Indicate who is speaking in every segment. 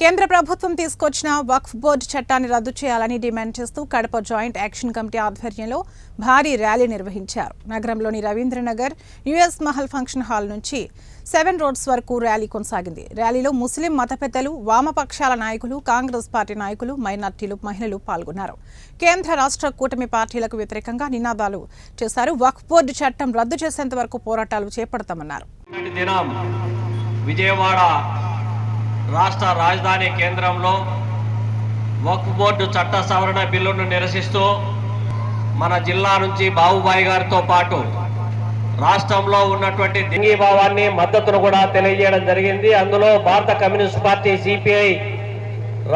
Speaker 1: కేంద్ర ప్రభుత్వం తీసుకొచ్చిన వక్ఫ్ బోర్డు చట్టాన్ని రద్దు చేయాలని డిమాండ్ చేస్తూ కడప జాయింట్ యాక్షన్ కమిటీ ఆధ్వర్యంలో భారీ ర్యాలీ నిర్వహించారు. నగరంలోని Ravindranagar US Mahal function hall నుంచి 7 రోడ్స్ వరకు ర్యాలీ కొనసాగింది. ర్యాలీలో ముస్లిం మత పెద్దలు, వామపక్షాల నాయకులు, కాంగ్రెస్ పార్టీ నాయకులు, మైనార్టీలు, మహిళలు పాల్గొన్నారు. కేంద్ర రాష్ట్ర కూటమి పార్టీలకు వ్యతిరేకంగా నినాదాలు చేశారు. వక్ఫ్ బోర్డు చట్టం రద్దు చేసేంత వరకు పోరాటాలు చేపడతామన్నారు.
Speaker 2: విజయవాడ రాష్ట్ర రాజధాని కేంద్రంలో వక్ఫ్ బోర్డు చట్ట సవరణ బిల్లును నిరసిస్తూ మన జిల్లా నుంచి బాబుబాయి గారితో పాటు రాష్ట్రంలో ఉన్నటువంటి దింగీభావాన్ని మద్దతును కూడా తెలియజేయడం జరిగింది. అందులో భారత కమ్యూనిస్ట్ పార్టీ సిపిఐ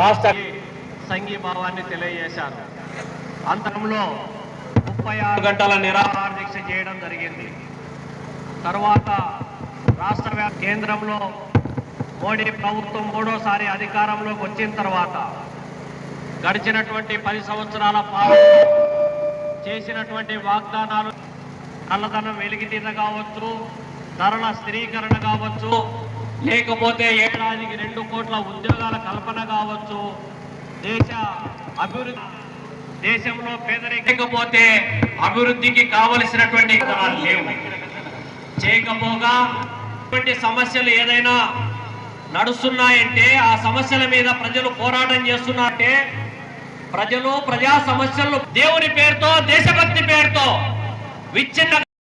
Speaker 2: రాష్ట్ర సంఘీభావాన్ని తెలియజేశారు. అంతరంలో 36 గంటల నిరాహార దీక్ష చేయడం జరిగింది. తర్వాత రాష్ట్ర కేంద్రంలో మోడీ ప్రభుత్వం మూడోసారి అధికారంలోకి వచ్చిన తర్వాత గడిచినటువంటి 10 సంవత్సరాల పాలన చేసినటువంటి వాగ్దానాలు నల్లధనం వెలికితీత కావచ్చు, ధరల స్థిరీకరణ కావచ్చు, లేకపోతే ఏడాదికి 2 కోట్ల ఉద్యోగాల కల్పన కావచ్చు, దేశ అభివృద్ధి, దేశంలో పేదరికపోతే అభివృద్ధికి కావలసినటువంటి లేవు. చేయకపోగా సమస్యలు ఏదైనా నడుస్తున్నాయంటే ఆ సమస్యల మీద ప్రజలు పోరాటం చేస్తున్నారంటే ప్రజలు ప్రజా సమస్యలు దేవుని పేరుతో, దేశభక్తి పేరుతో విచ్ఛిన్న